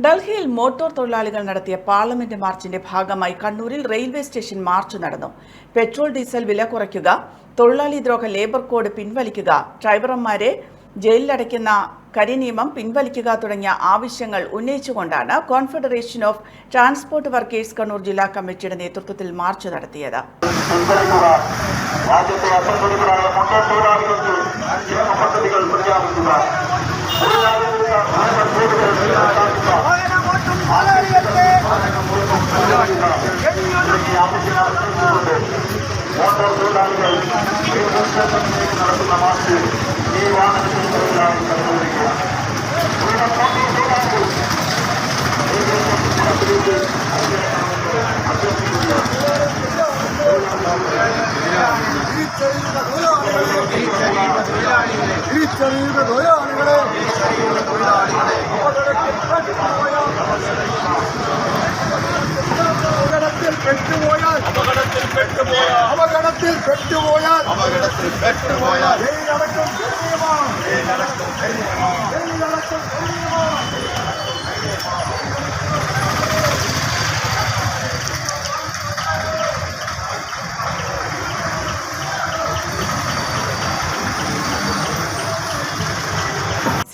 ഡൽഹിയിൽ മോട്ടോർ തൊഴിലാളികൾ നടത്തിയ പാർലമെന്റ് മാർച്ചിന്റെ ഭാഗമായി കണ്ണൂരിൽ റെയിൽവേ സ്റ്റേഷൻ മാർച്ച് നടന്നു. പെട്രോൾ ഡീസൽ വില കുറയ്ക്കുക, തൊഴിലാളി ദ്രോഹ ലേബർ കോഡ് പിൻവലിക്കുക, ഡ്രൈവർമാരെ ജയിലിലടയ്ക്കുന്ന കരിനിയമം പിൻവലിക്കുക തുടങ്ങിയ ആവശ്യങ്ങൾ ഉന്നയിച്ചുകൊണ്ടാണ് confederation of transport workers Kannur ജില്ലാ കമ്മിറ്റിയുടെ നേതൃത്വത്തിൽ മാർച്ച് നടത്തിയത്.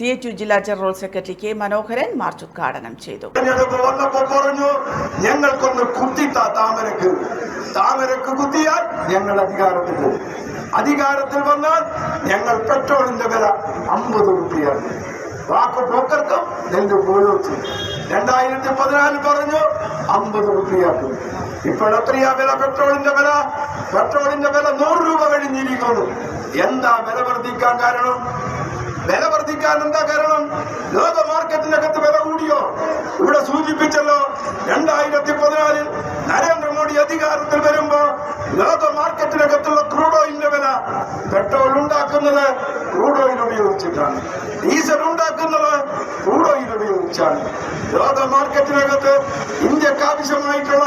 CATU ജില്ലാ general secretary K Manoharan march ഉദ്ഘാടനം ചെയ്തു. ഞങ്ങൾക്കൊന്ന് കുത്തിത്താ താമരക്ക് കുത്തിയാൽ ഞങ്ങൾ അധികാരത്തിൽ വന്നാൽ ഞങ്ങൾ പെട്രോളിന്റെ വില 50 രൂപയാണ്. വാക്ക് പോക്കർക്കും നെല്ല് പോലോച്ചു 2014 പറഞ്ഞു 50 രൂപയാക്കും. ഇപ്പോൾ എത്രയാ വില? പെട്രോളിന്റെ വില 100 രൂപ കഴിഞ്ഞിരിക്കുന്നു. എന്താ വില വർദ്ധിക്കാൻ കാരണം? ലോക മാർക്കറ്റിനകത്ത് വില കൂടിയോ? ഇവിടെ സൂചിപ്പിച്ചല്ലോ, 2014 നരേന്ദ്രമോദി അധികാരത്തിൽ വരുമ്പോ ലോക മാർക്കറ്റിനകത്തുള്ള ക്രൂഡ് ഓയിലിന്റെ വില, പെട്രോൾ ഉണ്ടാക്കുന്നത് ക്രൂഡ് ഓയിൽ ഉപയോഗിച്ചിട്ടാണ്, ഡീസൽ ഉണ്ടാക്കുന്നത് ക്രൂഡ് ഓയിൽ ഉപയോഗിച്ചാണ്. ലോക മാർക്കറ്റിനകത്ത് ഇന്ത്യക്ക് ആവശ്യമായിട്ടുള്ള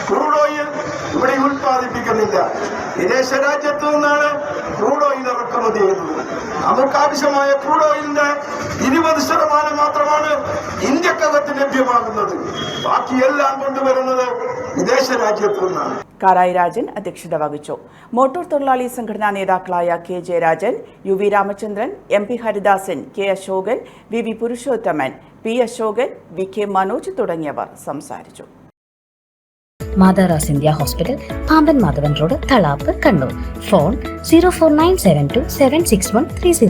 ക്രൂഡ് ഓയിൽ ഇവിടെ ഉൽപ്പാദിപ്പിക്കുന്നില്ല. വിദേശ രാജ്യത്തു നിന്നാണ് ക്രൂഡ് ഓയിൽ ഇറക്കുമതി ചെയ്യുന്നത്. നമുക്ക് ആവശ്യമായ ക്രൂഡ് ഓയിലിന്റെ 20% മാത്രമാണ് ഇന്ത്യക്കകത്ത് ലഭ്യമാകുന്നത്. ബാക്കിയെല്ലാം കൊണ്ടുവരുന്നത് വിദേശ രാജ്യത്തു നിന്നാണ്. കാരായി രാജൻ അധ്യക്ഷത വഹിച്ചു. മോട്ടോർ തൊഴിലാളി സംഘടനാ നേതാക്കളായ K Jayarajan, UV Ramachandran, MP Haridasan, K Ashokan, VV Purushothaman, P Ashokan, VK Manoj തുടങ്ങിയവർ സംസാരിച്ചു. മാതാറാസ് India hospital, Pamban Madhavan road, Thalap, Kannur. Phone 04972761300.